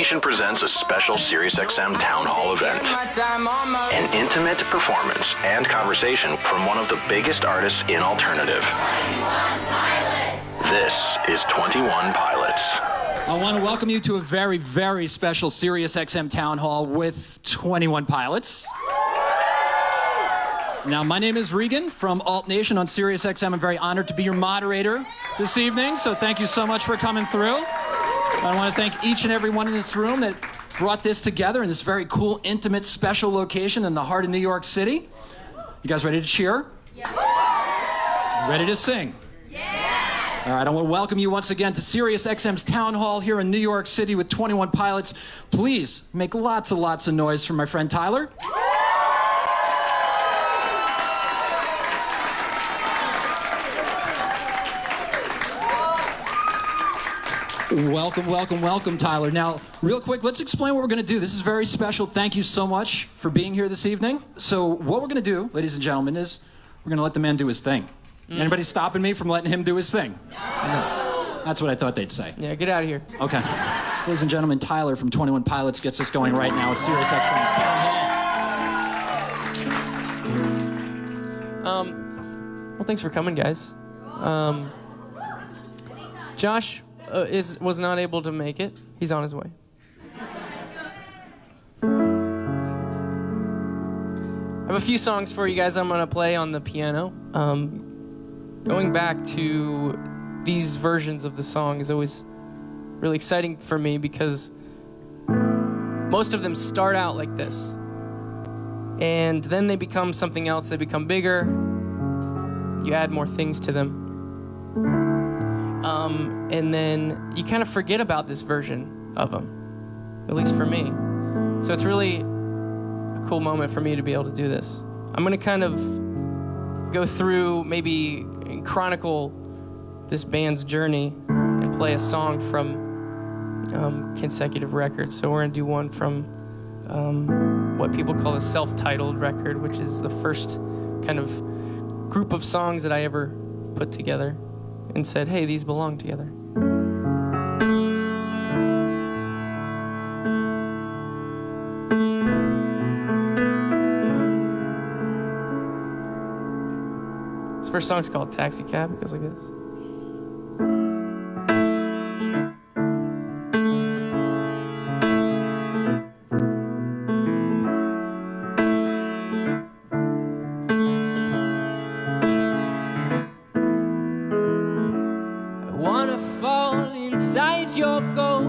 Nation presents a special SiriusXM Town Hall event. An intimate performance and conversation from one of the biggest artists in alternative. This is 21 Pilots. I want to welcome you to a very, very special SiriusXM Town Hall with 21 Pilots. Now, my name is Regan from Alt Nation on SiriusXM. I'm very honored to be your moderator this evening, so thank you so much for coming through. I want to thank each and every one in this room that brought this together in this very cool, intimate, special location in the heart of New York City. You guys ready to cheer? Yeah. Ready to sing? Yeah. All right, I want to welcome you once again to SiriusXM's Town Hall here in New York City with 21 Pilots. Please make lots of noise for my friend Tyler. Welcome, Tyler. Now, real quick, let's explain what we're going to do. This is very special. Thank you so much for being here this evening. So what we're going to do, ladies and gentlemen, is we're going to let the man do his thing. Anybody stopping me from letting him do his thing? No. That's what I thought they'd say. Yeah, get out of here. Okay. Ladies and gentlemen, Tyler from 21 Pilots gets us going right now at SiriusXM's Town Hall. Well, thanks for coming, guys. Josh was not able to make it. He's on his way. I have a few songs for you guys I'm going to play on the piano. Going back to these versions of the song is always really exciting for me because most of them start out like this. And then they become something else. They become bigger. You add more things to them. And then you kind of forget about this version of them, at least for me. So it's really a cool moment for me to be able to do this. I'm going to kind of go through, maybe and chronicle this band's journey and play a song from consecutive records. So we're going to do one from what people call a self-titled record, which is the first kind of group of songs that I ever put together and said, hey, these belong together. This first song's called Taxi Cab. It goes like this. Your ghost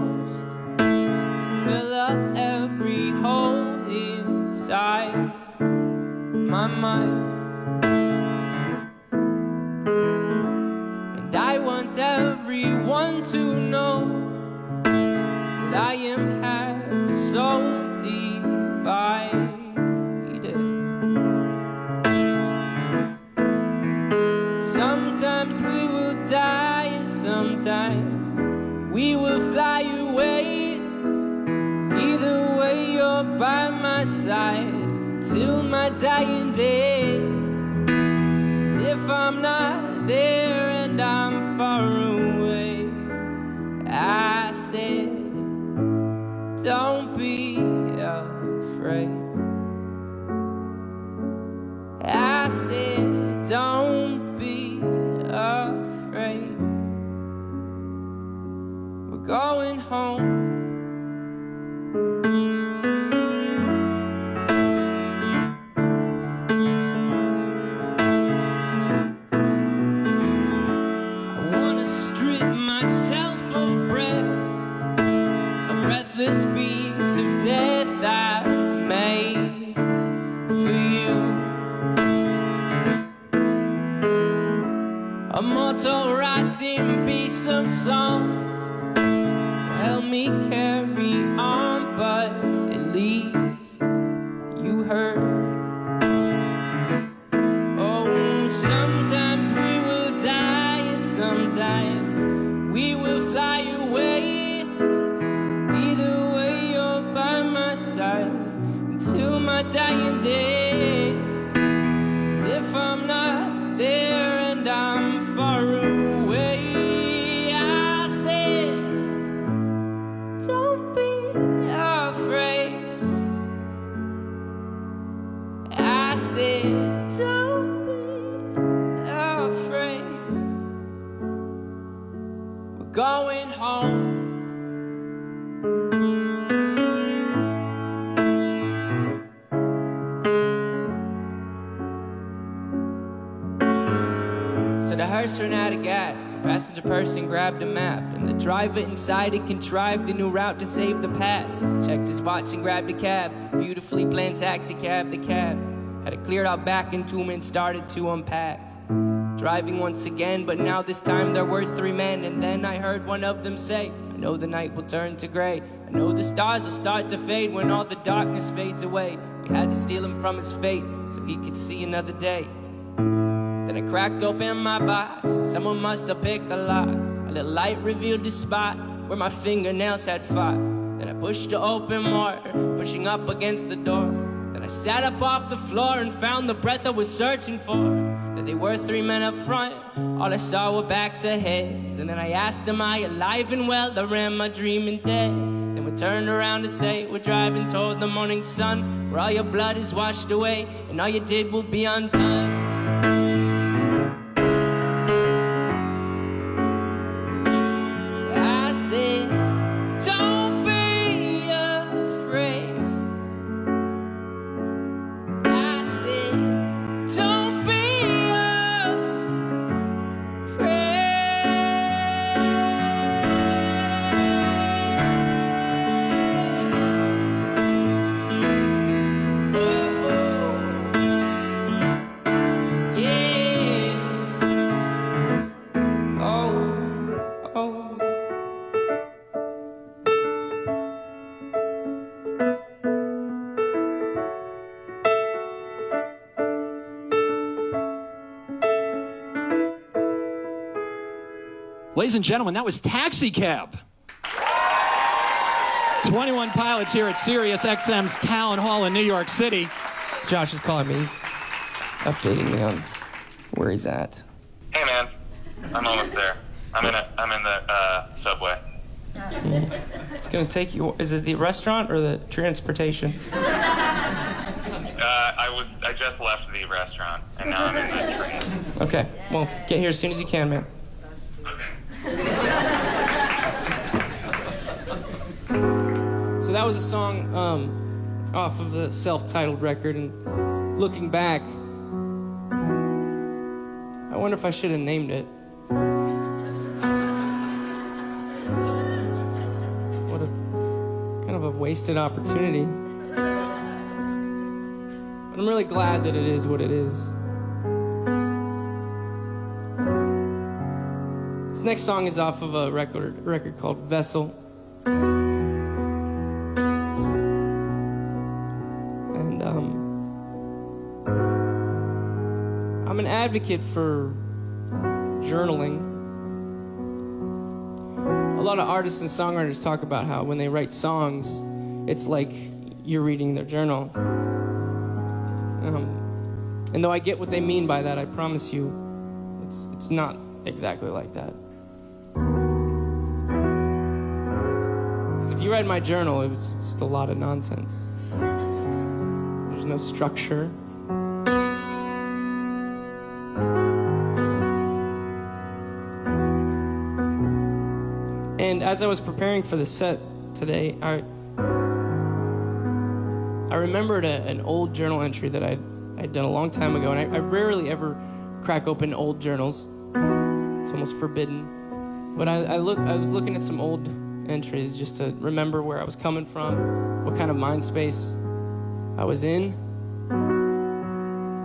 fill up every hole inside my mind, and I want everyone to know that I am half so divided. Sometimes we will die and sometimes we will fly away. Either way, you're by my side till my dying day. If I'm not there and I'm far away, I said, don't be afraid. I said, don't be afraid. Going home. I wanna strip myself of breath, a breathless piece of death I've made for you. A mortal rotting piece of song. Help me carry on, but at least you heard. Oh, sometimes we will die and sometimes we will fly away. Either way, you're by my side until my dying days. And if I'm not there and I'm far away, don't be afraid. I said, don't be afraid. We're going home. So the hearse ran out of gas. The passenger person grabbed a map, and the driver inside it contrived a new route to save the past. Checked his watch and grabbed a cab. Beautifully planned taxi cab. The cab had it cleared out back into him and started to unpack. Driving once again, but now this time there were three men. And then I heard one of them say, I know the night will turn to gray. I know the stars will start to fade when all the darkness fades away. We had to steal him from his fate so he could see another day. Then I cracked open my box. Someone must have picked the lock. A little light revealed the spot where my fingernails had fought. Then I pushed to open more, pushing up against the door. Then I sat up off the floor and found the breath I was searching for. That they were three men up front. All I saw were backs of heads. And then I asked, am I alive and well, or am I dreaming dead? Then we turned around to say, we're driving toward the morning sun, where all your blood is washed away and all you did will be undone. Don't be afraid. I said, don't be afraid. Yeah. Oh. Ladies and gentlemen, that was Taxi Cab. 21 Pilots here at SiriusXM's Town Hall in New York City. Josh is calling me. He's updating me on where he's at. Hey man, I'm almost there. I'm in the subway. It's gonna take you. Is it the restaurant or the transportation? I just left the restaurant and now I'm in the train. Okay. Well, get here as soon as you can, man. So that was a song off of the self-titled record, and looking back, I wonder if I should have named it. What a kind of a wasted opportunity. But I'm really glad that it is what it is. This next song is off of a record called Vessel. And I'm an advocate for journaling. A lot of artists and songwriters talk about how when they write songs, it's like you're reading their journal. And though I get what they mean by that, I promise you, it's not exactly like that. Because if you read my journal, it was just a lot of nonsense. There's no structure. And as I was preparing for the set today, I remembered an old journal entry that I'd done a long time ago, and I rarely ever crack open old journals. It's almost forbidden. But I was looking at some old entries just to remember where I was coming from, what kind of mind space I was in.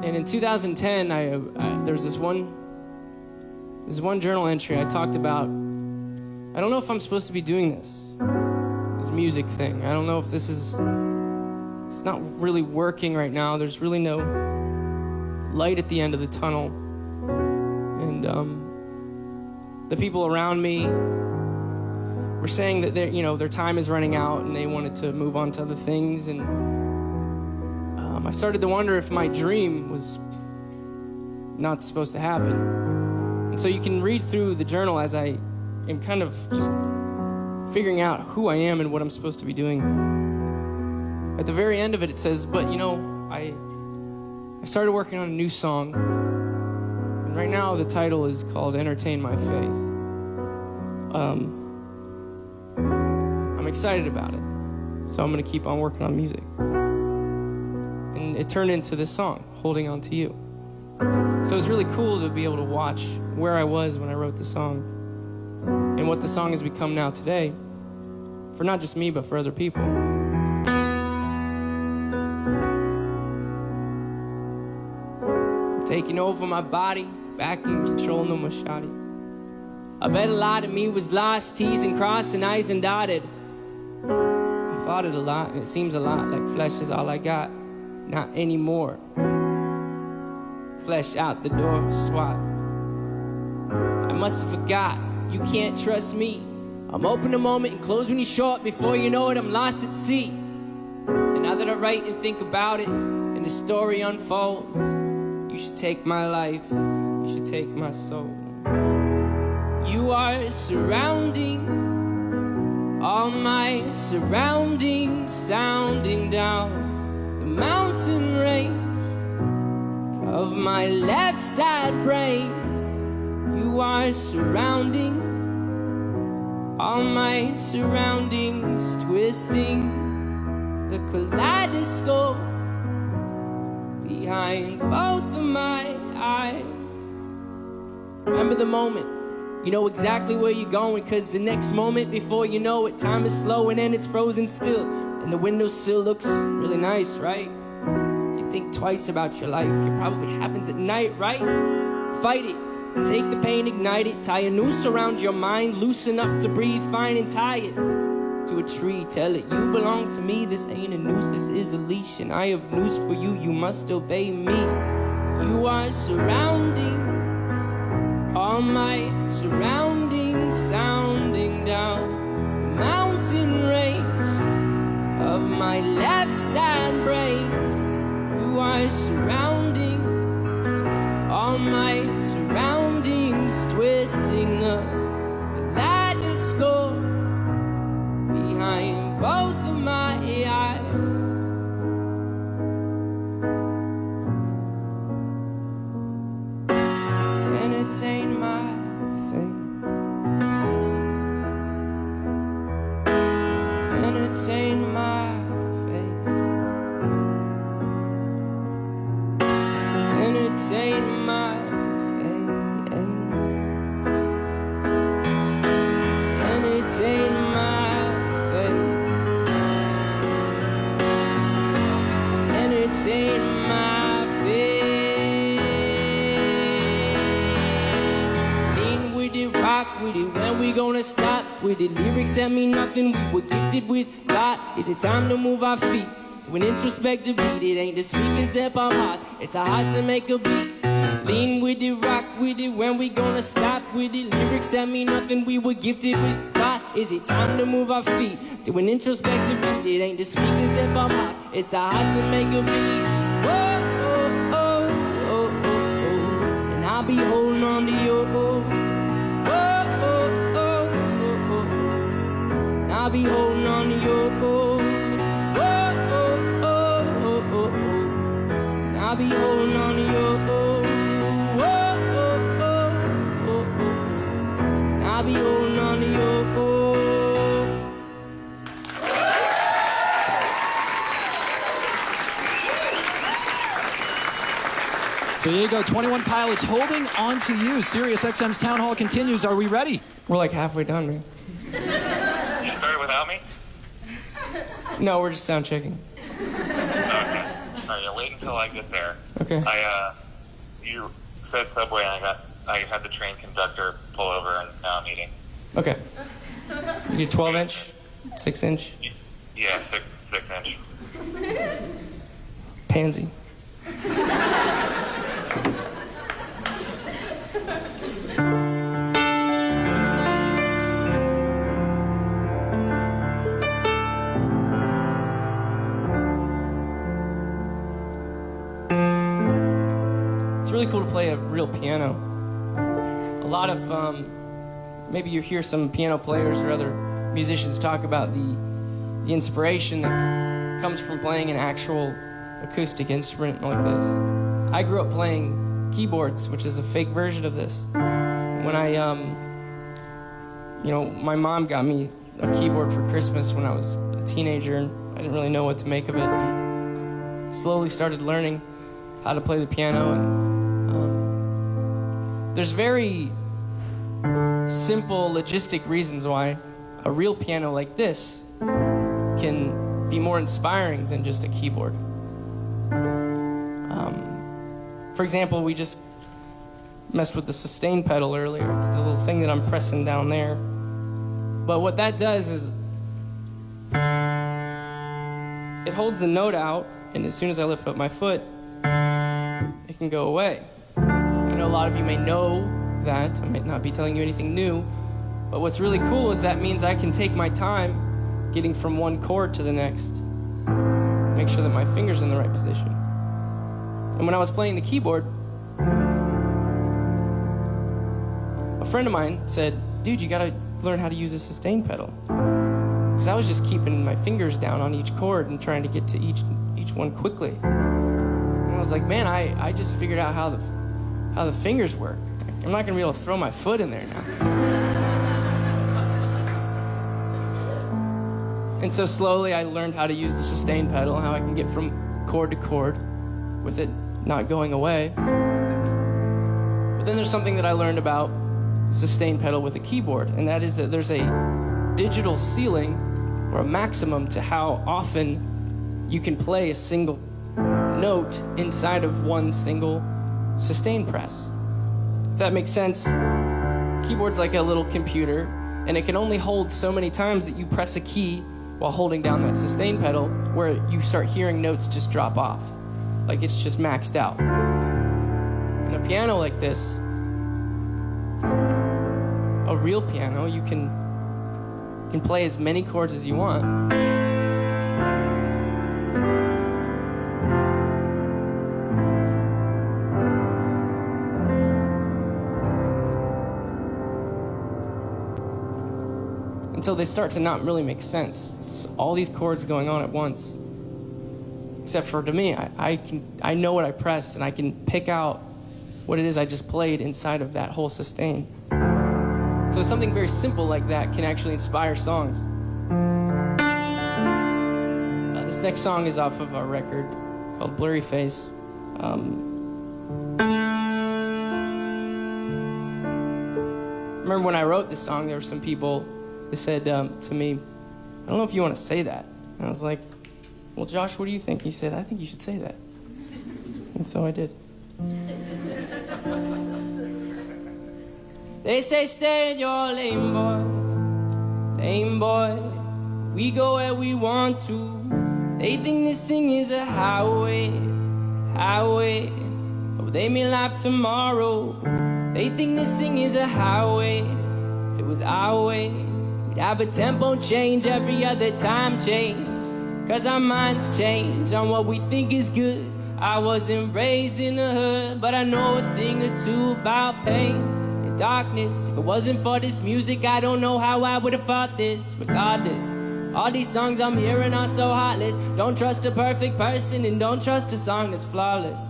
And in 2010, there was this one journal entry I talked about. I don't know if I'm supposed to be doing this music thing. I don't know if this is... It's not really working right now. There's really no light at the end of the tunnel. And the people around me were saying that their time is running out and they wanted to move on to other things. And I started to wonder if my dream was not supposed to happen. And so you can read through the journal as I am kind of just figuring out who I am and what I'm supposed to be doing. At the very end of it, it says, but you know, I started working on a new song, and right now the title is called Entertain My Faith. I'm excited about it, so I'm gonna keep on working on music. And it turned into this song, Holding On To You. So it's really cool to be able to watch where I was when I wrote the song and what the song has become now today, for not just me, but for other people. Taking over my body, back in control, no more shoddy. I bet a lot of me was lost, T's and crossed and I's and dotted. I fought it a lot, and it seems a lot like flesh is all I got. Not anymore. Flesh out the door, swat. I must have forgot, you can't trust me. I'm open a moment and close when you show up. Before you know it, I'm lost at sea. And now that I write and think about it, and the story unfolds, you should take my life, you should take my soul. You are surrounding all my surroundings, sounding down the mountain range of my left side brain. You are surrounding all my surroundings, twisting the kaleidoscope behind both of my eyes. Remember the moment, you know exactly where you're going, cause the next moment before you know it, time is slow and then it's frozen still, and the windowsill looks really nice, right? You think twice about your life, it probably happens at night, right? Fight it, take the pain, ignite it, tie a noose around your mind, loose enough to breathe fine, and tie it to a tree, tell it you belong to me, this ain't a noose, this is a leash, and I have news for you, you must obey me. You are surrounding all my surroundings, sounding down the mountain range of my left side brain. You are surrounding all my surroundings, twisting the kaleidoscope behind both of my eyes. Entertain my faith. Entertain my faith. Entertain my faith. Entertain my faith. Entertain my faith. Lean with it, rock with it. When we gonna stop with it? Lyrics that mean nothing. We were gifted with God. Is it time to move our feet to an introspective beat? It ain't the speakers that pop hot, it's our hearts that make a beat. Lean with it, rock with it. When we gonna stop with it? Lyrics that mean nothing. We were gifted with thought. Is it time to move our feet to an introspective beat? It ain't the speakers that pop hot, it's our hearts that make a beat. Whoa, oh, oh, oh, oh, oh. And I'll be holding on to you. Whoa, oh, oh, oh, oh, oh. And I'll be holding on to you. Whoa, oh, oh, oh, oh, oh. And I'll be holding on to you. I'll be holding on to you. So there you go, 21 Pilots, Holding On To You. SiriusXM's Town Hall continues. Are we ready? We're like halfway done, man. You started without me? No, we're just sound checking. Okay. Alright, yeah, wait until I get there. Okay. You said Subway, and I had the train conductor pull over, and now I'm eating. Okay. You get 12 inch, 6 inch. Yeah, 6 inch. Pansy. It's really cool to play a real piano. A lot of, maybe you hear some piano players or other musicians talk about the inspiration that comes from playing an actual acoustic instrument like this. I grew up playing keyboards, which is a fake version of this. When I, my mom got me a keyboard for Christmas when I was a teenager, and I didn't really know what to make of it. And slowly started learning how to play the piano, and there's very simple logistic reasons why a real piano like this can be more inspiring than just a keyboard. For example, we just messed with the sustain pedal earlier. It's the little thing that I'm pressing down there. But what that does is it holds the note out, and as soon as I lift up my foot, it can go away. I know a lot of you may know that. I may not be telling you anything new, but what's really cool is that means I can take my time getting from one chord to the next, make sure that my finger's in the right position. And when I was playing the keyboard, a friend of mine said, dude, you gotta learn how to use a sustain pedal. Because I was just keeping my fingers down on each chord and trying to get to each one quickly. And I was like, man, I just figured out how the fingers work. I'm not gonna be able to throw my foot in there now. And so slowly I learned how to use the sustain pedal, how I can get from chord to chord with it not going away. But then there's something that I learned about the sustain pedal with a keyboard, and that is that there's a digital ceiling or a maximum to how often you can play a single note inside of one single sustain press. If that makes sense, keyboard's like a little computer, and it can only hold so many times that you press a key while holding down that sustain pedal, where you start hearing notes just drop off. Like it's just maxed out. And a piano like this, a real piano, you can play as many chords as you want. Until they start to not really make sense. It's all these chords going on at once. Except for, to me, I know what I pressed, and I can pick out what it is I just played inside of that whole sustain. So something very simple like that can actually inspire songs. This next song is off of our record called Blurry Face. Remember when I wrote this song, there were some people that said to me, I don't know if you want to say that. And I was like, well, Josh, what do you think? He said, I think you should say that. And so I did. They say stay in your lane, boy. Lane, boy. We go where we want to. They think this thing is a highway. Highway. Oh, they may laugh tomorrow. They think this thing is a highway. If it was our way, we'd have a tempo change every other time change. Cause our minds change on what we think is good. I wasn't raised in the hood, but I know a thing or two about pain and darkness. If it wasn't for this music, I don't know how I would have fought this. Regardless, all these songs I'm hearing are so heartless. Don't trust a perfect person, and don't trust a song that's flawless.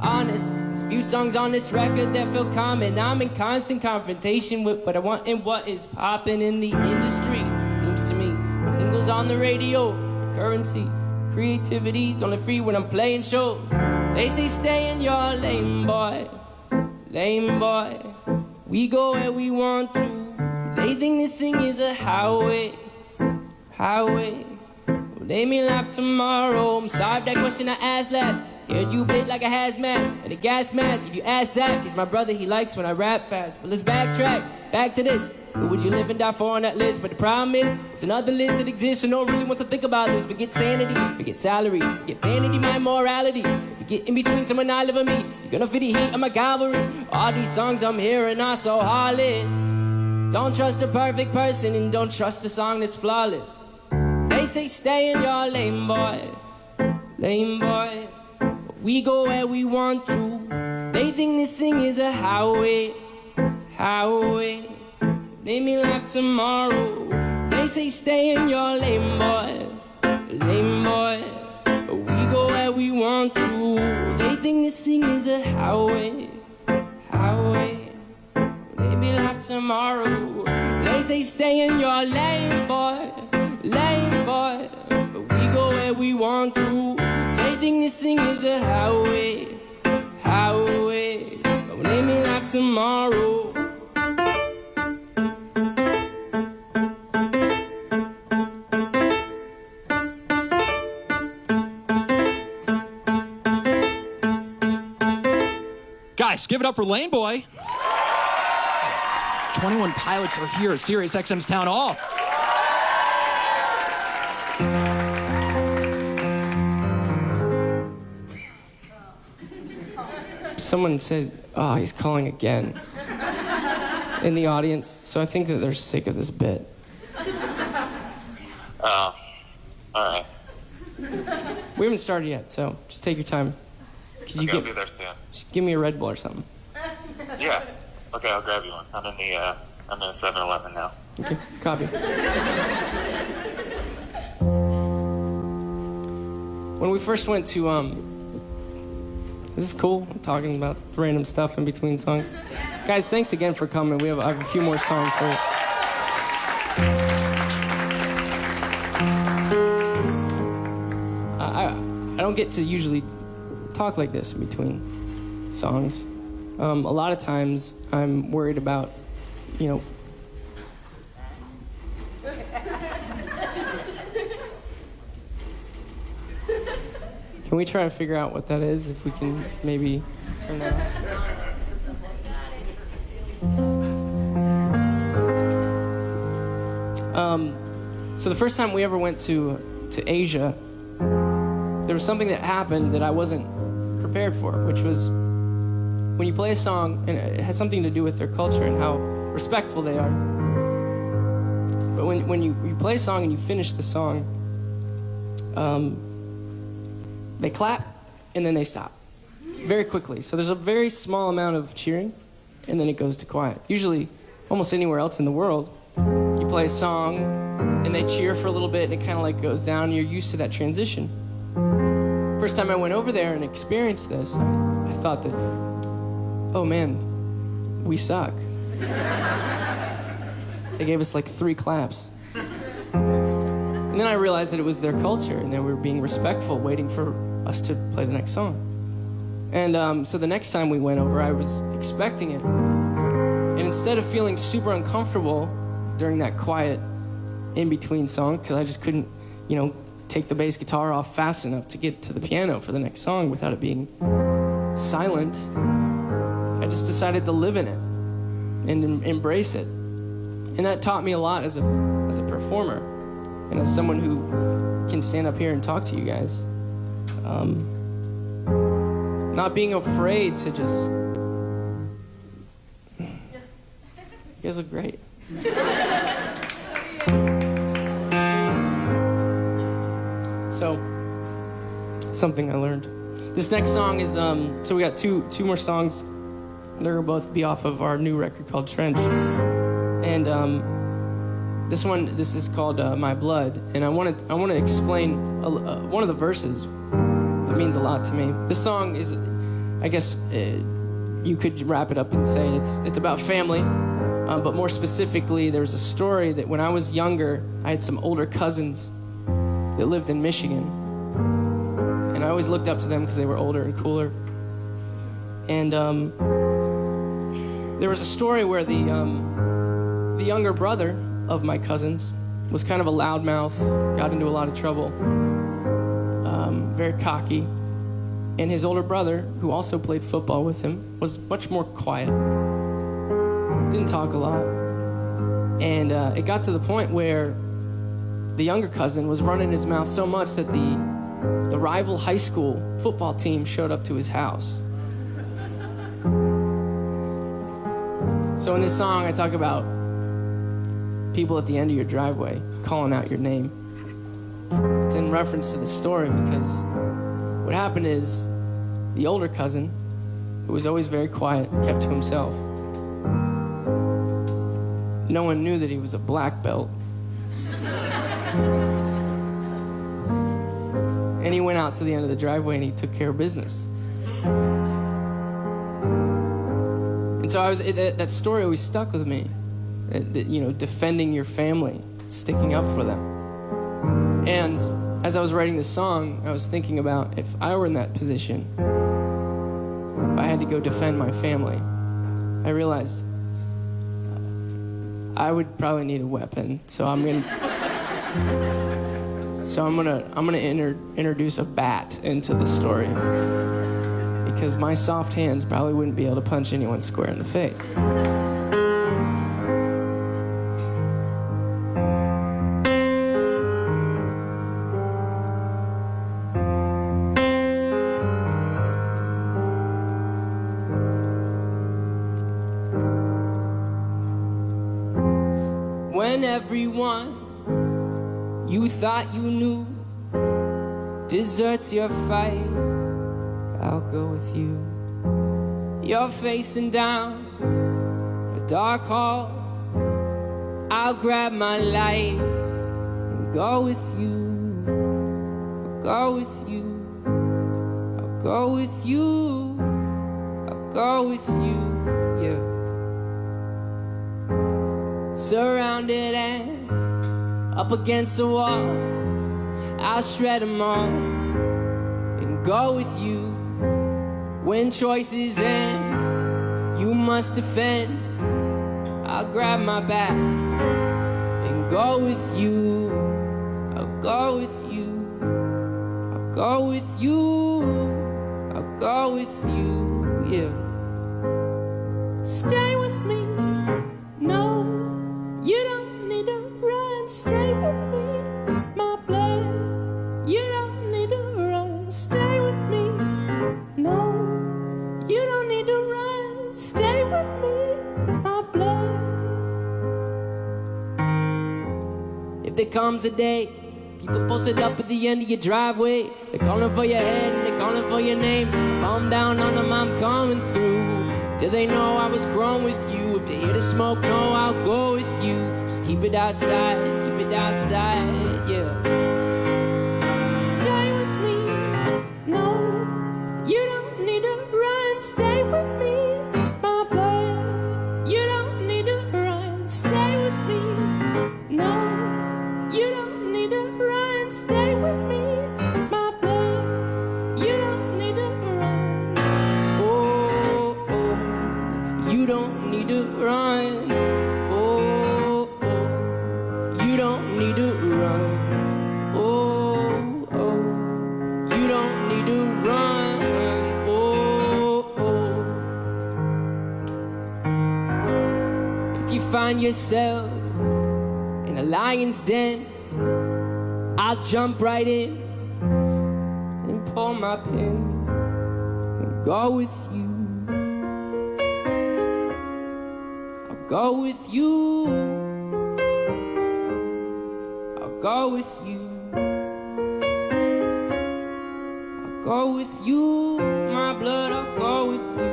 Honest, there's few songs on this record that feel common. I'm in constant confrontation with what I want and what is popping in the industry. Seems to me, singles on the radio, currency, creativity's only free when I'm playing shows. They say stay in your lane, boy. Lane, boy. We go where we want to. They think this thing is a highway. Highway. Well, they may laugh tomorrow. I'm sorry if that question I asked last scared you a bit like a hazmat and a gas mask. If you ask Zach, he's my brother, he likes when I rap fast. But let's backtrack, back to this. Who would you live and die for on that list? But the problem is, it's another list that exists, so no one really wants to think about this. Forget sanity, forget salary, forget vanity, my morality. If you get in between someone I live and me, you're gonna feel the heat of my cavalry. All these songs I'm hearing are so heartless. Don't trust a perfect person, and don't trust a song that's flawless. They say stay in your lane, boy. Lane, boy. We go where we want to. They think this thing is a highway. Highway. They may laugh tomorrow. They say stay in your lane, boy. Lane, boy. We go where we want to. They think this thing is a highway. Highway. Maybe like tomorrow. They say stay in your lane, boy. Lane, boy. We go where we want to. They think this thing is a highway. Highway. But maybe like tomorrow. Guys, give it up for Lane Boy. 21 Pilots are here at SiriusXM's Town Hall. Someone said, oh, he's calling again in the audience, so I think that they're sick of this bit. All right. We haven't started yet, so just take your time. Could you I'll be there soon. Just give me a Red Bull or something. Yeah. Okay, I'll grab you one. I'm in a 7-Eleven now. Okay, copy. When we first went to, this is cool. I'm talking about random stuff in between songs. Guys, thanks again for coming. I have a few more songs for you. I don't get to usually talk like this in between songs. A lot of times I'm worried about, Can we try to figure out what that is, if we can maybe turn that off? So the first time we ever went to Asia, there was something that happened that I wasn't prepared for, which was when you play a song, and it has something to do with their culture and how respectful they are. But when you play a song and you finish the song, they clap and then they stop very quickly. So there's a very small amount of cheering and then it goes to quiet. Usually, almost anywhere else in the world, you play a song and they cheer for a little bit and it kind of like goes down and you're used to that transition. First time I went over there and experienced this, I thought that, oh man, we suck. They gave us like 3 claps. And then I realized that it was their culture and they were being respectful, waiting for us to play the next song. And so the next time we went over, I was expecting it. And instead of feeling super uncomfortable during that quiet in-between song, because I just couldn't, take the bass guitar off fast enough to get to the piano for the next song without it being silent, I just decided to live in it and embrace it. And that taught me a lot as a performer and as someone who can stand up here and talk to you guys. Not being afraid to just... You guys look great. So, something I learned. This next song is, so we got two more songs. They're gonna both be off of our new record called Trench. And this is called My Blood. And I want to explain one of the verses. It means a lot to me. This song is, I guess, you could wrap it up and say it's about family. But more specifically, there was a story that when I was younger, I had some older cousins that lived in Michigan. And I always looked up to them because they were older and cooler. And there was a story where the younger brother of my cousins was kind of a loudmouth, got into a lot of trouble, very cocky. And his older brother, who also played football with him, was much more quiet. Didn't talk a lot. And it got to the point where the younger cousin was running his mouth so much that the rival high school football team showed up to his house. So in this song, I talk about people at the end of your driveway calling out your name. It's in reference to the story because what happened is the older cousin, who was always very quiet, kept to himself. No one knew that he was a black belt. And he went out to the end of the driveway and he took care of business. And so that story always stuck with me. Defending your family, sticking up for them. And as I was writing this song, I was thinking about if I were in that position, if I had to go defend my family, I realized I would probably need a weapon. So I'm gonna introduce a bat into the story, because my soft hands probably wouldn't be able to punch anyone square in the face. When everyone you thought you knew deserts your fight, I'll go with you. You're facing down a dark hall, I'll grab my light and go with you. I'll go with you. I'll go with you. I'll go with you, yeah. Surrounded and up against the wall, I'll shred them all and go with you. When choices end, you must defend. I'll grab my bat and go with you. I'll go with you. I'll go with you. I'll go with you, yeah. Stay with me. No, you don't need to run. Stay with me, my blood. You don't need to run. Stay with me. No, you don't need to run. Stay with me, my blood. If there comes a day, people posted up at the end of your driveway, they're calling for your head and they're calling for your name. Calm down on them, I'm coming through. Do they know I was grown with you? If they hear the smoke, no, I'll go with you. Just keep it outside, yeah. Stay with me, no, you don't need to run. Stay with me, my blood. You don't need to run. Stay with me, no, you don't need to run. Stay with me, my blood. You don't need to run. Oh, oh, you don't need to run. Oh, oh, you don't need to run. Oh, oh, you don't need to run. Oh, oh. If you find yourself in a lion's den, I'll jump right in and pull my pin and go with you. I'll go with you. I'll go with you. I'll go with you, my blood. I'll go with you,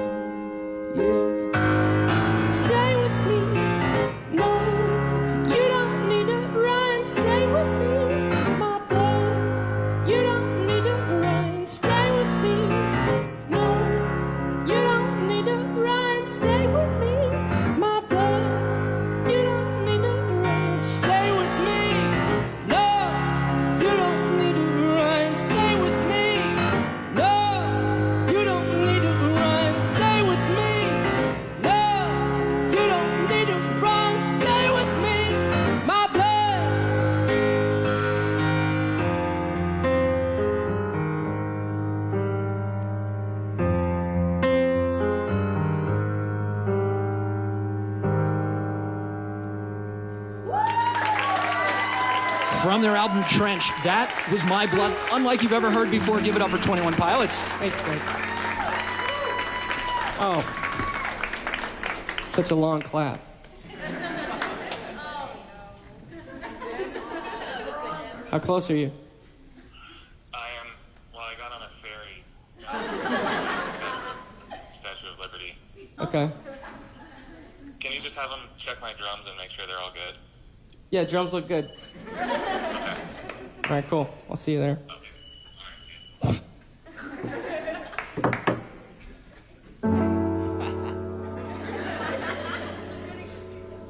yeah. Stay with me. No, you don't need to run. Stay with me, my blood. You don't need to run. Stay with me. No, you don't need to run. Stay with me, my blood. You don't need to run. Stay with me. No, you don't need to run. Stay with me. No, you don't need to run. Stay with me. No, you don't need to run. Stay with me, my blood. From their album Trench, that was My Blood, unlike you've ever heard before. Give it up for 21 Pilots. Thanks, guys. Oh, such a long clap. How close are you? I am, well, I got on a ferry. Statue of Liberty. Okay. Can you just have them check my drums and make sure they're all good? Yeah, drums look good. All right, cool. I'll see you there.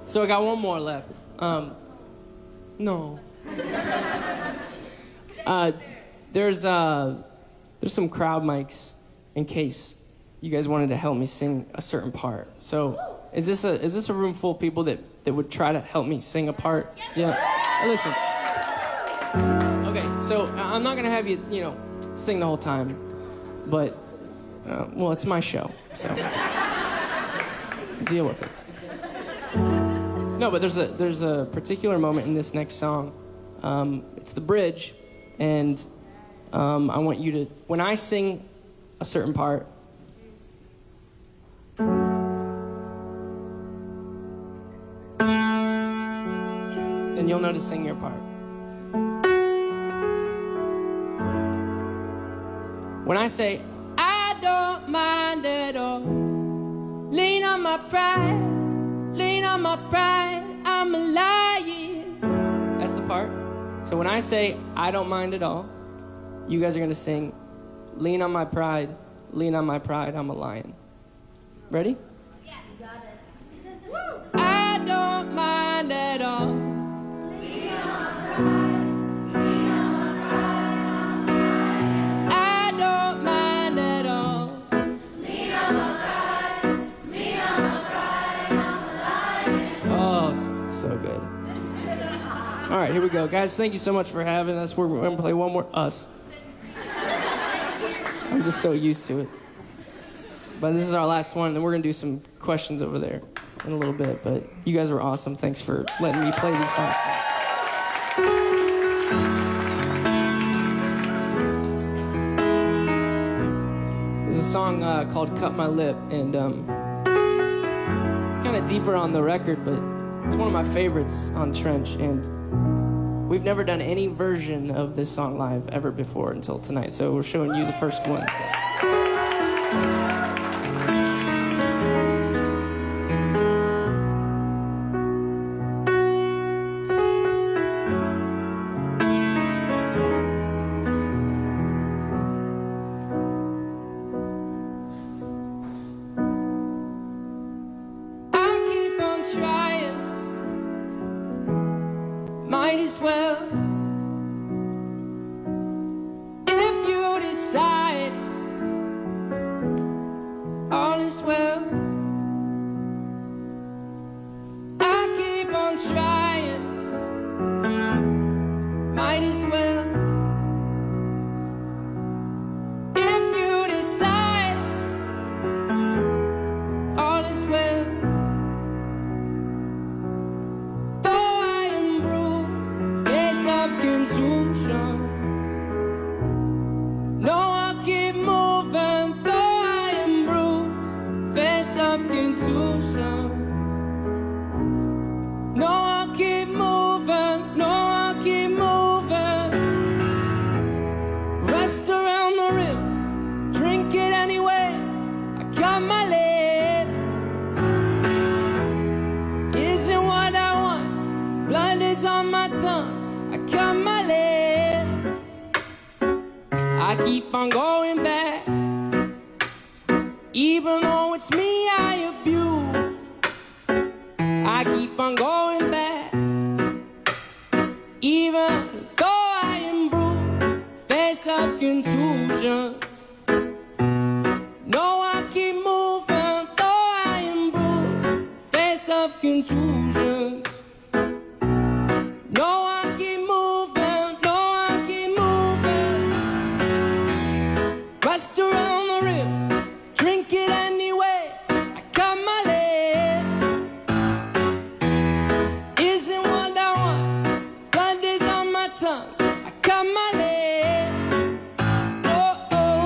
So I got one more left. No. There's some crowd mics in case you guys wanted to help me sing a certain part. So is this a room full of people that would try to help me sing a part? Yeah. Listen. Okay, so I'm not gonna have you sing the whole time, but well, it's my show, so deal with it. No, but there's a particular moment in this next song. It's the bridge, and I want you to, when I sing a certain part, then you'll know to sing your part. When I say, I don't mind at all, lean on my pride, I'm a lion. That's the part. So when I say, I don't mind at all, you guys are gonna sing, lean on my pride, I'm a lion. Ready? Yeah, you got it. I don't mind at all. Lean on my pride, lean on my pride, I don't mind at all. lean on my pride, lean on my pride, I'm a lion. Oh, so good. All right, here we go. Guys, thank you so much for having us. We're going to play one more us. I'm just so used to it. But this is our last one, and we're going to do some questions over there in a little bit. But you guys were awesome. Thanks for letting me play these songs. There's a song called Cut My Lip, and it's kind of deeper on the record, but it's one of my favorites on Trench, and we've never done any version of this song live ever before until tonight, so we're showing you the first one. So. I keep on trying, might as well. If you decide all is well, I keep on trying, might as well. If you decide all is well. Though I am bruised, face of contusion, no, I'll keep moving. Though I am bruised, face of contusion, no, I'll keep moving. No, I'll keep moving. Rest around the rim, drink it anyway. I got my lip, isn't what I want. Blood is on my tongue. I cut my lip. I keep on going back, even though it's me I abuse. I keep on going back, even though I am bruised, face of contusions. No, I keep moving, though I am bruised, face of contusions. No, I keep moving, no, I keep moving. Rest around the rim, drink it anyway. I cut my lip, isn't what I want. Blood is on my tongue. I cut my lip. Oh, oh.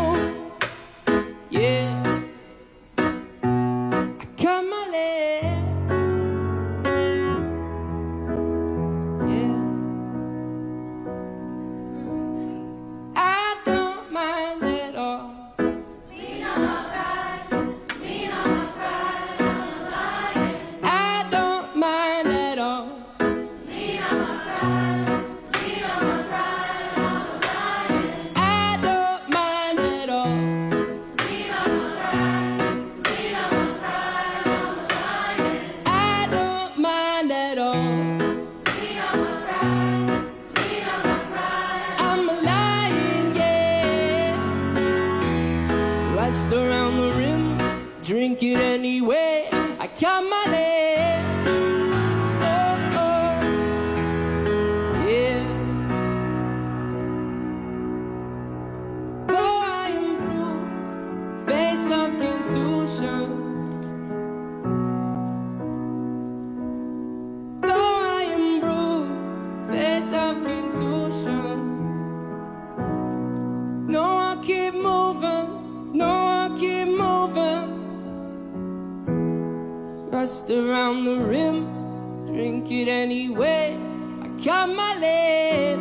crust around the rim. Drink it anyway. I cut my lip.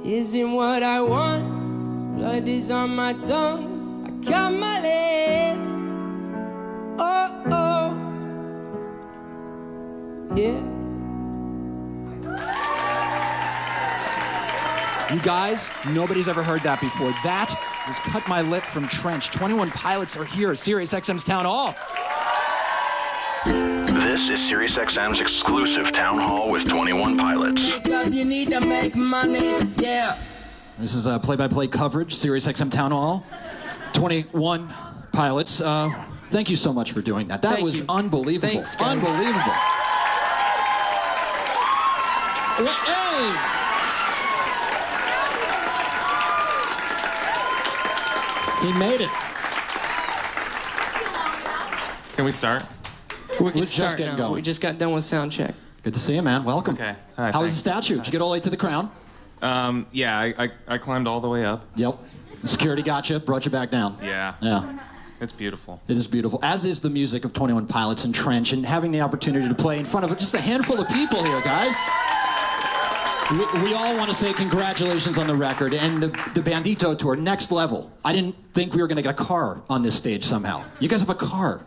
Isn't what I want. Blood is on my tongue. I cut my lip. Oh, oh. Yeah. You guys, nobody's ever heard that before. That was Cut My Lip from Trench. 21 Pilots are here at SiriusXM's Town Hall. This is SiriusXM's exclusive Town Hall with 21 Pilots. You need to make money, yeah. This is play-by-play coverage, SiriusXM Town Hall. 21 Pilots. Thank you so much for doing that. That was unbelievable. Thanks, guys. Unbelievable. Well, hey! He made it. Can we start? We can We're start just getting now. going. We just got done with sound check. Good to see you, man. Welcome. Okay. Hi, How was the thanks. statue? Did you get all the way to the crown? Yeah, I climbed all the way up. Yep. Security got you, brought you back down. Yeah. Yeah. It's beautiful. It is beautiful, as is the music of 21 Pilots and Trench, and having the opportunity to play in front of just a handful of people here, guys. We all want to say congratulations on the record and the Bandito tour, next level. I didn't think we were going to get a car on this stage somehow. You guys have a car.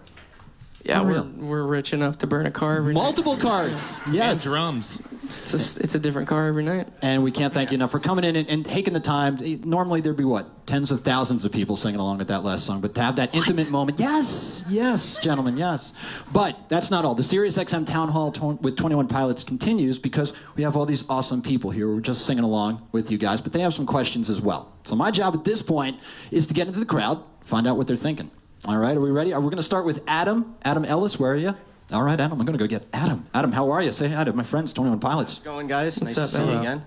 Yeah, Unreal. we're rich enough to burn a car every night. Multiple cars. Yes. And drums. It's a different car every night. And we can't thank you enough for coming in and taking the time. Normally there'd be, what, tens of thousands of people singing along at that last song, but to have that intimate moment, yes, gentlemen, yes. But that's not all. The SiriusXM Town Hall with 21 Pilots continues because we have all these awesome people here who are just singing along with you guys, but they have some questions as well. So my job at this point is to get into the crowd, find out what they're thinking. All right, are we ready? We're going to start with Adam. Adam Ellis, where are you? All right, Adam, I'm going to go get Adam. Adam, how are you? Say hi to my friends, 21 Pilots. How's it going, guys? What's Nice up, to see you hello. again.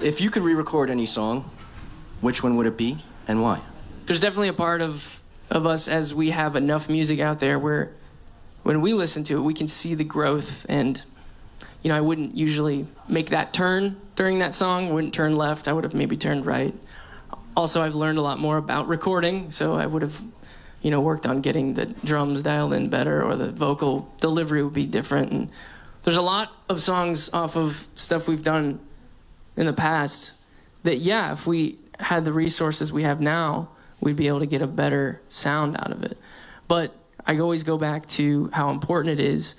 If you could re-record any song, which one would it be and why? There's definitely a part of us as we have enough music out there where when we listen to it, we can see the growth. And, you know, I wouldn't usually make that turn during that song. I wouldn't turn left. I would have maybe turned right. Also, I've learned a lot more about recording, so I would have, you know, worked on getting the drums dialed in better, or the vocal delivery would be different. And there's a lot of songs off of stuff we've done in the past that, yeah, if we had the resources we have now, we'd be able to get a better sound out of it. But I always go back to how important it is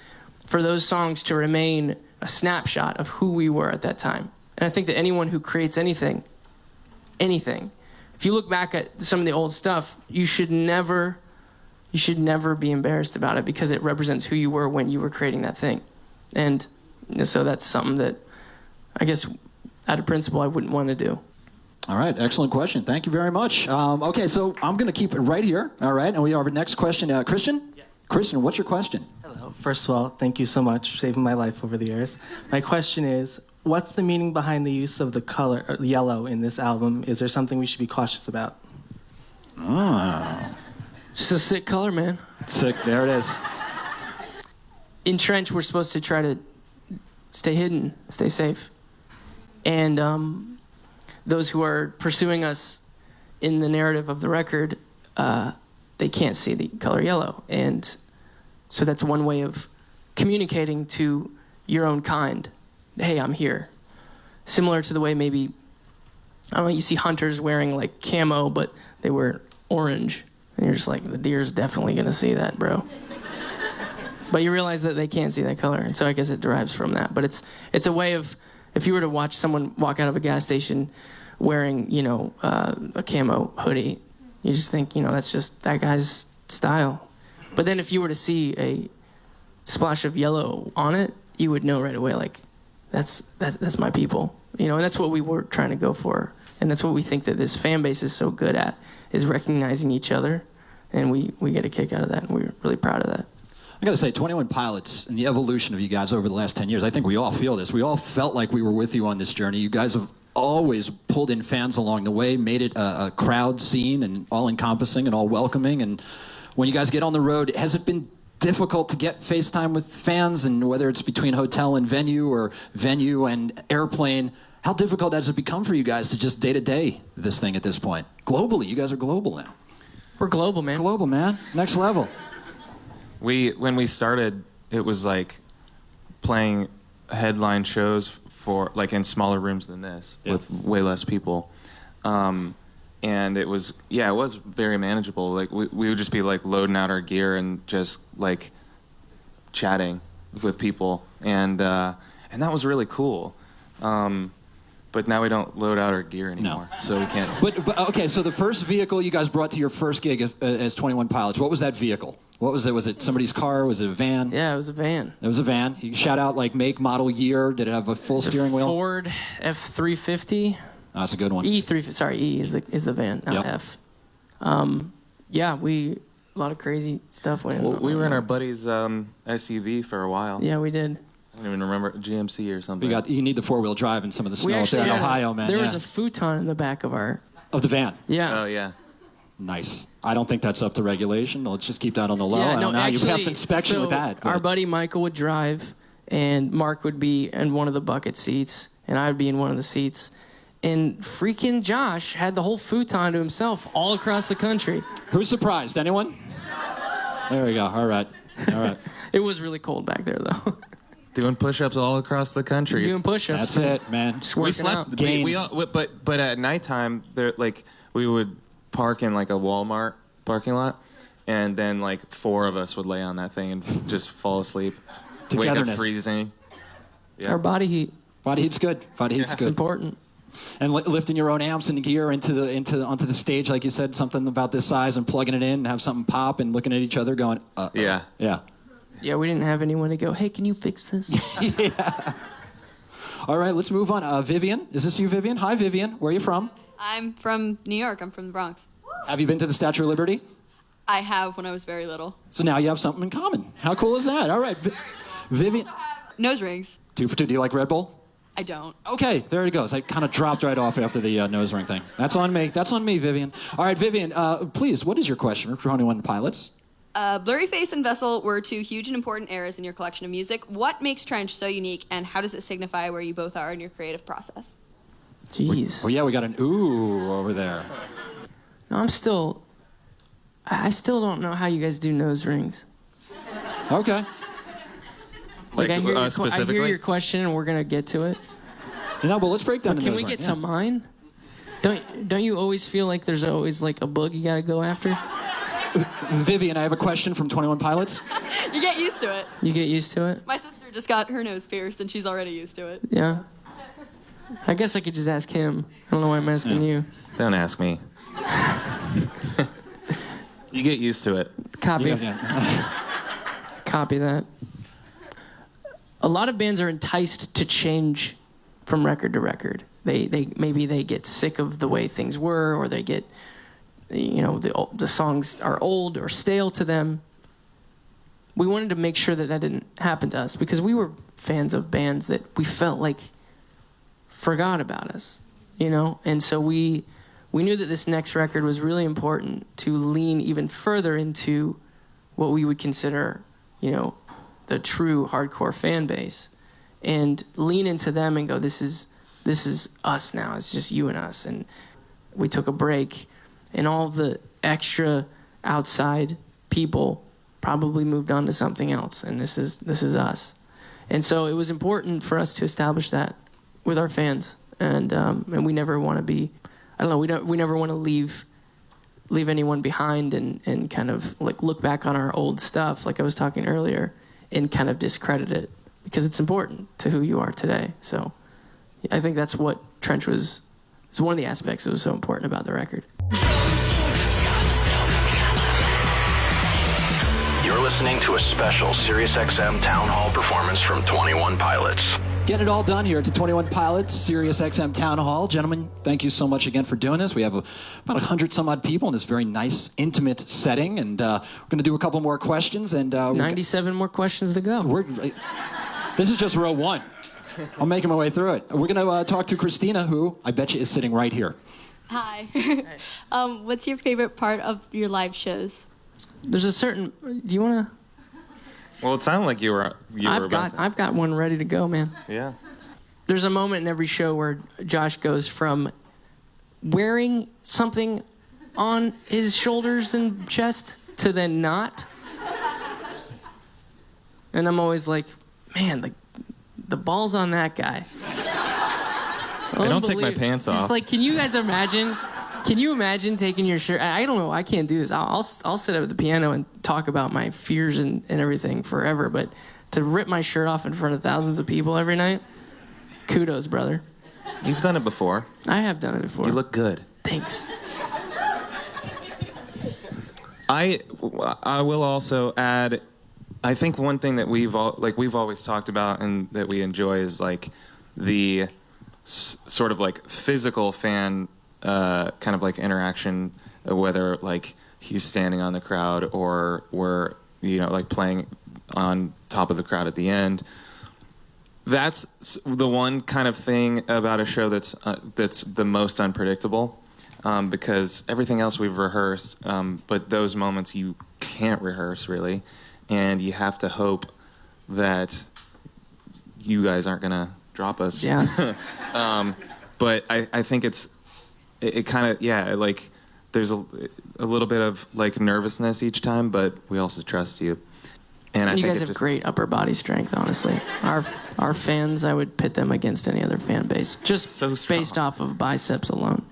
for those songs to remain a snapshot of who we were at that time. And I think that anyone who creates anything, if you look back at some of the old stuff, you should never be embarrassed about it because it represents who you were when you were creating that thing. And so that's something that I guess out of principle I wouldn't want to do. All right, excellent question. Thank you very much. Okay, so I'm going to keep it right here. All right, and we have our next question. Christian? Yes. Christian, what's your question? Hello. First of all, thank you so much for saving my life over the years. My question is, what's the meaning behind the use of the color yellow in this album? Is there something we should be cautious about? Oh. Just a sick color, man. Sick, there it is. In Trench, we're supposed to try to stay hidden, stay safe. And those who are pursuing us in the narrative of the record, they can't see the color yellow. And so that's one way of communicating to your own kind. Hey, I'm here. Similar to the way maybe, I don't know, you see hunters wearing like camo, but they wear orange. And you're just like, the deer's definitely going to see that, bro. But you realize that they can't see that color. And so I guess it derives from that. But it's a way of, if you were to watch someone walk out of a gas station wearing, you know, a camo hoodie, you just think, you know, that's just that guy's style. But then if you were to see a splash of yellow on it, you would know right away, like, that's my people. You know, and that's what we were trying to go for. And that's what we think that this fan base is so good at, is recognizing each other. And we get a kick out of that, and we're really proud of that. I got to say, 21 Pilots and the evolution of you guys over the last 10 years, I think we all feel this. We all felt like we were with you on this journey. You guys have always pulled in fans along the way, made it a crowd scene and all-encompassing and all-welcoming. And when you guys get on the road, has it been difficult to get FaceTime with fans, and whether it's between hotel and venue or venue and airplane? How difficult has it become for you guys to just day-to-day this thing at this point? Globally, you guys are global now. We're global, man. Global, man. Next level. When we started, it was like playing headline shows for like in smaller rooms than this with way less people. And it was very manageable. Like we would just be like loading out our gear and just like chatting with people, and that was really cool. But now we don't load out our gear anymore, so we can't. But okay, so the first vehicle you guys brought to your first gig as 21 Pilots, what was that vehicle? What was it? Was it somebody's car? Was it a van? Yeah, it was a van. It was a van. You shout out like make, model, year. Did it have a full steering wheel? Ford F350. Oh, that's a good one. E is the van, not F. Yeah, a lot of crazy stuff went on. We were in our buddy's SUV for a while. Yeah, we did. I don't even remember, GMC or something. You need the 4-wheel drive in some of the snow out there in Ohio, man. There was a futon in the back of the van. Yeah. Oh yeah. Nice. I don't think that's up to regulation. Let's just keep that on the low. Yeah, I don't know. You passed inspection with that. Our buddy Michael would drive, and Mark would be in one of the bucket seats, and I would be in one of the seats. And freaking Josh had the whole futon to himself all across the country. Who's surprised? Anyone? There we go. All right. It was really cold back there, though. Doing push-ups all across the country. Doing push-ups. That's it, man. Just working out. But at nighttime, we would park in like a Walmart parking lot, and then like 4 of us would lay on that thing and just fall asleep. Wake up freezing. Yeah. Our body heat. Body heat's good. Body heat's good. That's important. And lifting your own amps and gear onto the stage, like you said, something about this size, and plugging it in and have something pop, and looking at each other going, Yeah. Yeah, we didn't have anyone to go, hey, can you fix this? Yeah. All right, let's move on. Vivian, is this you, Vivian? Hi, Vivian. Where are you from? I'm from New York. I'm from the Bronx. Have you been to the Statue of Liberty? I have when I was very little. So now you have something in common. How cool is that? All right, Vivian. Nose rings. 2 for 2. Do you like Red Bull? I don't. Okay, there it goes. I kind of dropped right off after the nose ring thing. That's on me. That's on me, Vivian. All right, Vivian, please, what is your question for 21 Pilots? Blurry Face and Vessel were 2 huge and important eras in your collection of music. What makes Trench so unique, and how does it signify where you both are in your creative process? Jeez. Oh, yeah, we got an ooh over there. No, I still don't know how you guys do nose rings. Okay. Like I hear specifically? I hear your question, and we're gonna get to it. No, but let's break down the nose ring. Can we get to mine? Don't you always feel like there's always like a bug you gotta go after? Vivian, I have a question from 21 Pilots. You get used to it. You get used to it? My sister just got her nose pierced, and she's already used to it. Yeah. I guess I could just ask him. I don't know why I'm asking you. Don't ask me. You get used to it. Copy. Yeah. Copy that. A lot of bands are enticed to change from record to record. Maybe they get sick of the way things were, or they get, the songs are old or stale to them. We wanted to make sure that didn't happen to us, because we were fans of bands that we felt like forgot about us, And so we knew that this next record was really important to lean even further into what we would consider, the true hardcore fan base, and lean into them and go, this is us now. It's just you and us. And we took a break, and all the extra outside people probably moved on to something else, and this is us. And so it was important for us to establish that with our fans, and we never want to be, we never want to leave anyone behind and kind of like look back on our old stuff, like I was talking earlier, and kind of discredit it, because it's important to who you are today. So I think that's what Trench was one of the aspects that was so important about the record. You're listening to a special SiriusXM Town Hall performance from 21 Pilots. Getting it all done here at 21 Pilots, SiriusXM Town Hall. Gentlemen, thank you so much again for doing this. We have about 100 some odd people in this very nice, intimate setting, and we're going to do a couple more questions. And 97 more questions to go. This is just row 1. I'm making my way through it. We're going to talk to Christina, who I bet you is sitting right here. Hi. What's your favorite part of your live shows? There's a certain... Do you want to... Well, it sounded like you were I've got one ready to go, man. Yeah. There's a moment in every show where Josh goes from wearing something on his shoulders and chest to then not. And I'm always like, man, like the balls on that guy. I don't take my pants off. Just like, can you guys imagine? Can you imagine taking your shirt? I don't know. I can't do this. I'll sit up at the piano and talk about my fears and everything forever. But to rip my shirt off in front of thousands of people every night, kudos, brother. You've done it before. I have done it before. You look good. Thanks. I will also add, I think one thing that we've always talked about and that we enjoy is like the sort of like physical fan kind of like interaction, whether like he's standing on the crowd or we're like playing on top of the crowd at the end. That's the one kind of thing about a show that's the most unpredictable, because everything else we've rehearsed, but those moments you can't rehearse really, and you have to hope that you guys aren't gonna drop us. Yeah. But I think it kind of like there's a little bit of like nervousness each time, but we also trust you. And I you think guys have great upper body strength, honestly. Our fans, I would pit them against any other fan base, just based off of biceps alone.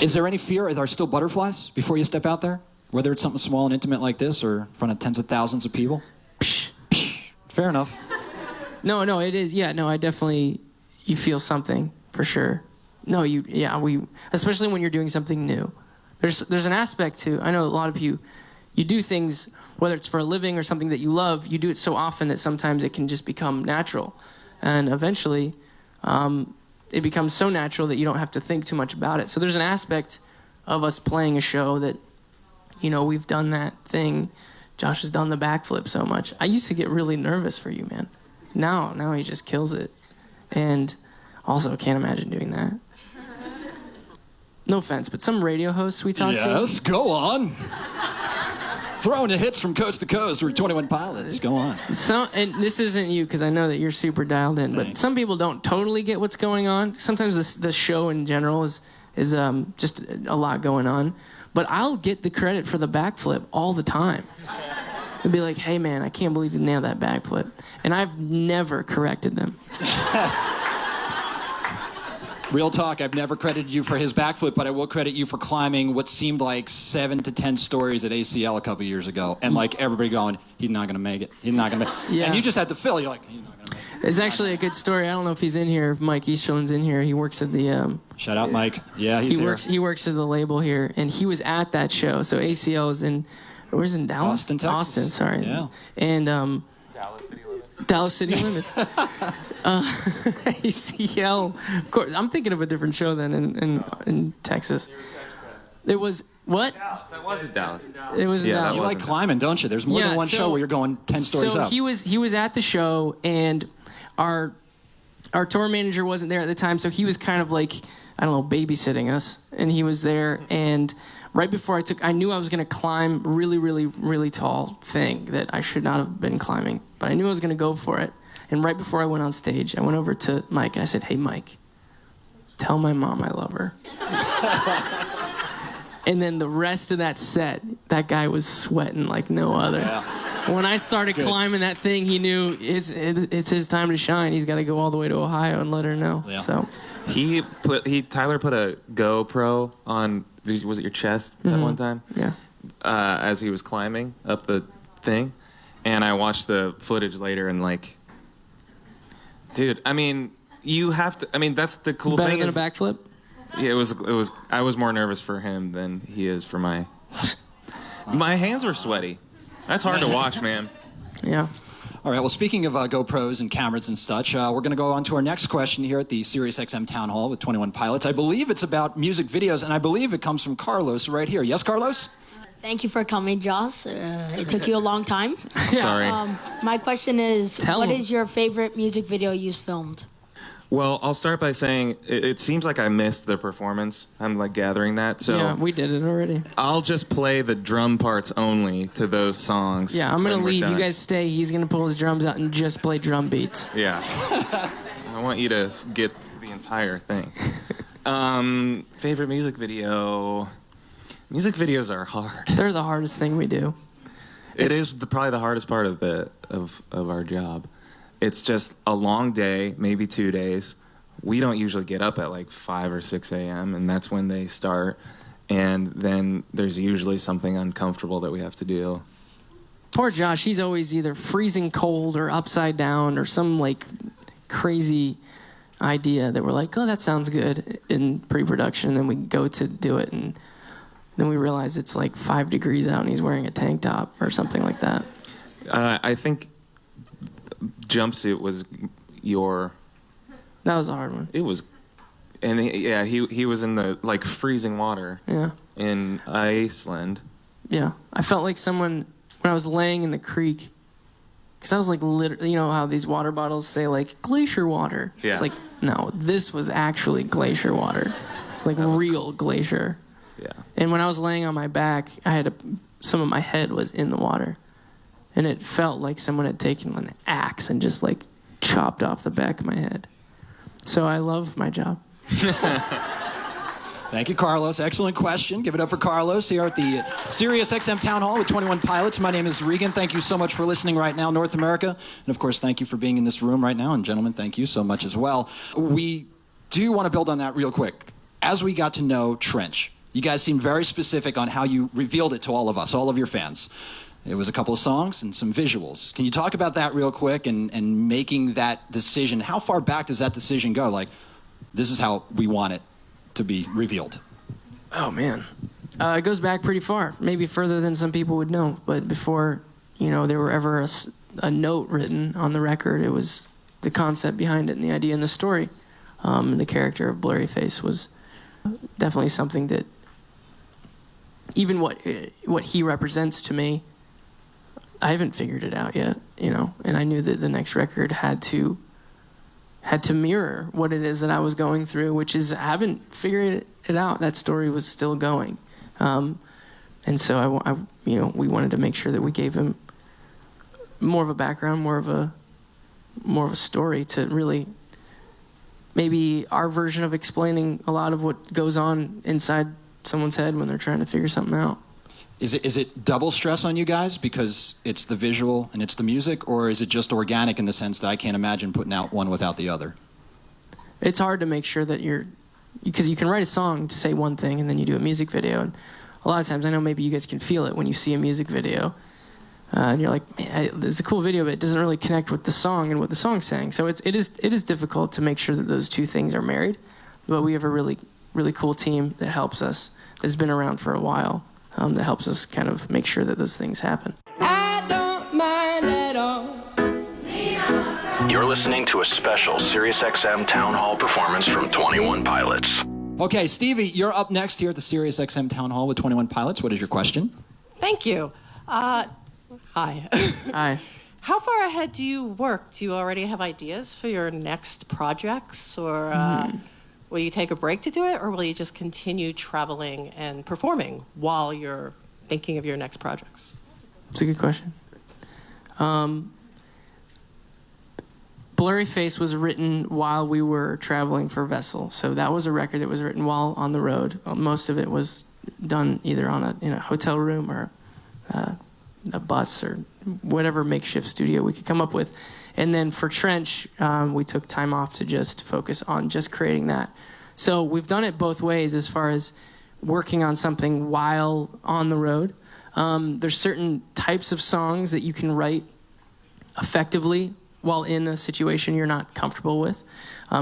Is there any fear? Are there still butterflies before you step out there? Whether it's something small and intimate like this or in front of tens of thousands of people? Fair enough. No, it is. Yeah, no, I definitely, you feel something for sure. No, we, especially when you're doing something new. There's an aspect to, I know a lot of you do things, whether it's for a living or something that you love, you do it so often that sometimes it can just become natural. And eventually, it becomes so natural that you don't have to think too much about it. So there's an aspect of us playing a show that, we've done that thing. Josh has done the backflip so much. I used to get really nervous for you, man. Now he just kills it. And also can't imagine doing that. No offense, but some radio hosts we talk to. Yes, go on. Throwing the hits from coast to coast. We're 21 Pilots. Go on. And this isn't you, because I know that you're super dialed in. But some people don't totally get what's going on. Sometimes the show in general is just a lot going on. But I'll get the credit for the backflip all the time. They'll be like, "Hey man, I can't believe you nailed that backflip," and I've never corrected them. Real talk, I've never credited you for his backflip, but I will credit you for climbing what seemed like 7 to 10 stories at ACL a couple years ago. And like everybody going, he's not going to make it. He's not going to make it. Yeah. And you just had to fill. You're like, he's not going to make it. It's actually a good story. I don't know if he's in here, if Mike Easterlin's in here. He works at the... Shout out, Mike. Yeah, he's here. He works at the label here, and he was at that show. So ACL is in... Where's in Dallas? Austin, Texas. Austin, sorry. Yeah. And... Dallas City Limits. ACL. Of course, I'm thinking of a different show than in Texas. It was what? Dallas. That was in Dallas. It was in Dallas. You like climbing, don't you? There's more than one show where you're going 10 stories up. So he was at the show, and our tour manager wasn't there at the time, so he was kind of like, I don't know, babysitting us, and he was there, and right before I knew I was going to climb really, really, really tall thing that I should not have been climbing, but I knew I was going to go for it. And right before I went on stage, I went over to Mike and I said, "Hey, Mike, tell my mom I love her." And then the rest of that set, that guy was sweating like no other. Yeah. When I started climbing that thing, he knew it's his time to shine. He's got to go all the way to Ohio and let her know. Yeah. So Tyler put a GoPro on, was it your chest at one time? Yeah. As he was climbing up the thing, and I watched the footage later and like, dude, I mean, you have to. I mean, that's the cool thing. Better than a backflip? Yeah, it was. I was more nervous for him than he is for my. My hands were sweaty. That's hard to watch, man. Yeah. All right, well, speaking of GoPros and cameras and such, we're going to go on to our next question here at the SiriusXM Town Hall with 21 Pilots. I believe it's about music videos, and I believe it comes from Carlos right here. Yes, Carlos? Thank you for coming, Joss. It took you a long time. I'm sorry. My question is, what him. is your favorite music video you've filmed? Well, I'll start by saying it seems like I missed the performance. I'm like gathering that, so yeah, we did it already. I'll just play the drum parts only to those songs. Yeah, I'm gonna when we're leave. done. You guys stay. He's gonna pull his drums out and just play drum beats. Yeah. I want you to get the entire thing. Favorite music video. Music videos are hard. They're the hardest thing we do. It is probably the hardest part of our job. It's just a long day, maybe 2 days. We don't usually get up at like 5 or 6 a.m., and that's when they start. And then there's usually something uncomfortable that we have to do. Poor Josh, he's always either freezing cold or upside down or some like crazy idea that we're like, oh, that sounds good in pre-production, and then we go to do it, and then we realize it's like 5 degrees out and he's wearing a tank top or something like that. I think Jumpsuit was That was a hard one. It was, and he was in the like freezing water. Yeah. In Iceland. Yeah, I felt like someone when I was laying in the creek, because I was like literally, you know how these water bottles say like glacier water. Yeah. It's like no, this was actually glacier water. It's like real glacier. Yeah. And when I was laying on my back, some of my head was in the water, and it felt like someone had taken an axe and just like chopped off the back of my head. So I love my job. Thank you, Carlos. Excellent question. Give it up for Carlos here at the SiriusXM Town Hall with 21 Pilots. My name is Regan. Thank you so much for listening right now, North America. And of course, thank you for being in this room right now. And gentlemen, thank you so much as well. We do want to build on that real quick. As we got to know Trench, you guys seemed very specific on how you revealed it to all of us, all of your fans. It was a couple of songs and some visuals. Can you talk about that real quick and making that decision? How far back does that decision go? Like, this is how we want it to be revealed. Oh, man. It goes back pretty far, maybe further than some people would know. But before, there were ever a note written on the record, it was the concept behind it and the idea and the story. And the character of Blurryface was definitely something that, even what he represents to me, I haven't figured it out yet, and I knew that the next record had to mirror what it is that I was going through, which is I haven't figured it out. That story was still going, and so I we wanted to make sure that we gave him more of a background, more of a story to really maybe our version of explaining a lot of what goes on inside someone's head when they're trying to figure something out. Is it double stress on you guys because it's the visual and it's the music, or is it just organic in the sense that I can't imagine putting out one without the other? It's hard to make sure that because you can write a song to say one thing and then you do a music video, and a lot of times I know maybe you guys can feel it when you see a music video, and you're like, man, it's a cool video, but it doesn't really connect with the song and what the song's saying. So it is difficult to make sure that those two things are married, but we have a really really cool team that helps us, that's been around for a while. That helps us kind of make sure that those things happen. I don't mind at all. You're listening to a special SiriusXM Town Hall performance from 21 Pilots. Okay, Stevie, you're up next here at the SiriusXM Town Hall with 21 Pilots. What is your question? Thank you. Hi. Hi. How far ahead do you work? Do you already have ideas for your next projects, or will you take a break to do it, or will you just continue traveling and performing while you're thinking of your next projects? That's a good question. Blurryface was written while we were traveling for Vessel, so that was a record that was written while on the road. Most of it was done either in a hotel room or a bus or whatever makeshift studio we could come up with. And then for Trench, we took time off to just focus on just creating that. So we've done it both ways as far as working on something while on the road. There's certain types of songs that you can write effectively while in a situation you're not comfortable with.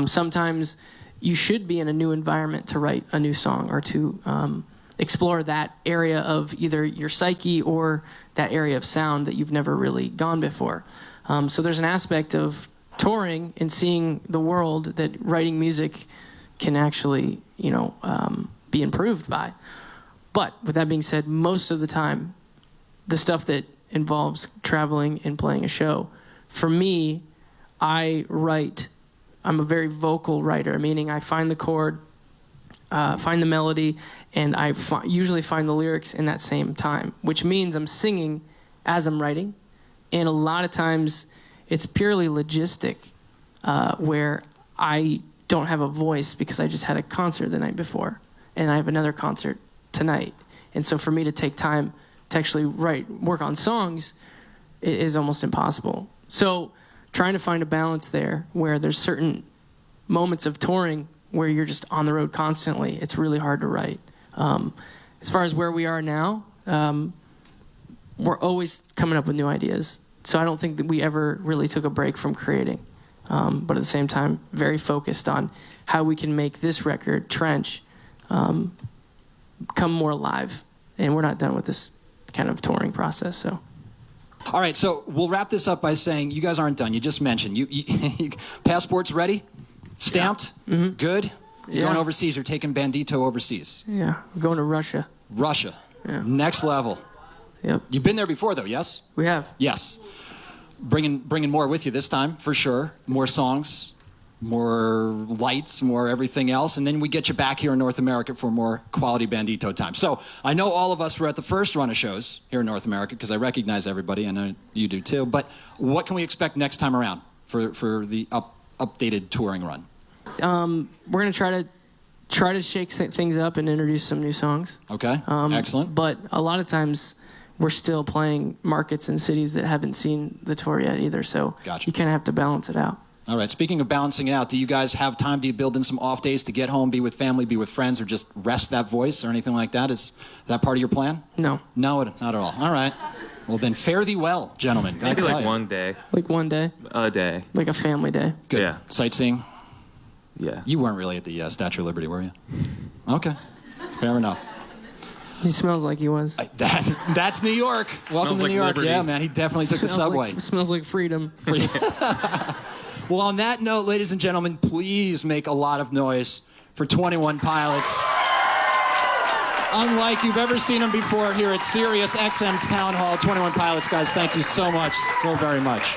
Sometimes you should be in a new environment to write a new song or to explore that area of either your psyche or that area of sound that you've never really gone before. So there's an aspect of touring and seeing the world that writing music can actually, be improved by. But with that being said, most of the time, the stuff that involves traveling and playing a show, for me, I'm a very vocal writer, meaning I find the chord, find the melody, and I usually find the lyrics in that same time, which means I'm singing as I'm writing. And a lot of times it's purely logistic, where I don't have a voice because I just had a concert the night before and I have another concert tonight. And so for me to take time to actually work on songs is almost impossible. So trying to find a balance there where there's certain moments of touring where you're just on the road constantly, it's really hard to write. As far as where we are now, we're always coming up with new ideas. So I don't think that we ever really took a break from creating. But at the same time, very focused on how we can make this record, Trench, come more alive. And we're not done with this kind of touring process, so. All right, so we'll wrap this up by saying you guys aren't done. You just mentioned you passports ready, stamped, good. You're going overseas. You're taking Bandito overseas. Yeah, we're going to Russia. Russia, next level. Yep. You've been there before, though. Yes. We have. Yes. Bringing more with you this time for sure. More songs, more lights, more everything else, and then we get you back here in North America for more quality Bandito time. So I know all of us were at the first run of shows here in North America because I recognize everybody. I know you do too. But what can we expect next time around for the updated touring run? We're gonna try to shake things up and introduce some new songs. Okay. Excellent. But a lot of times we're still playing markets and cities that haven't seen the tour yet either. So you kind of have to balance it out. All right. Speaking of balancing it out, do you guys have time? Do you build in some off days to get home, be with family, be with friends, or just rest that voice or anything like that? Is that part of your plan? No. No, not at all. All right. Well, then fare thee well, gentlemen. Maybe like one day. Like one day? A day. Like a family day. Good. Yeah. Sightseeing? Yeah. You weren't really at the Statue of Liberty, were you? Okay. Fair enough. He smells like he was. That's New York. Welcome to New York. Liberty. Yeah, man. He definitely took the subway. Smells like freedom. Well, on that note, ladies and gentlemen, please make a lot of noise for 21 Pilots. Unlike you've ever seen them before here at SiriusXM's Town Hall. 21 Pilots, guys, thank you so much, so very much.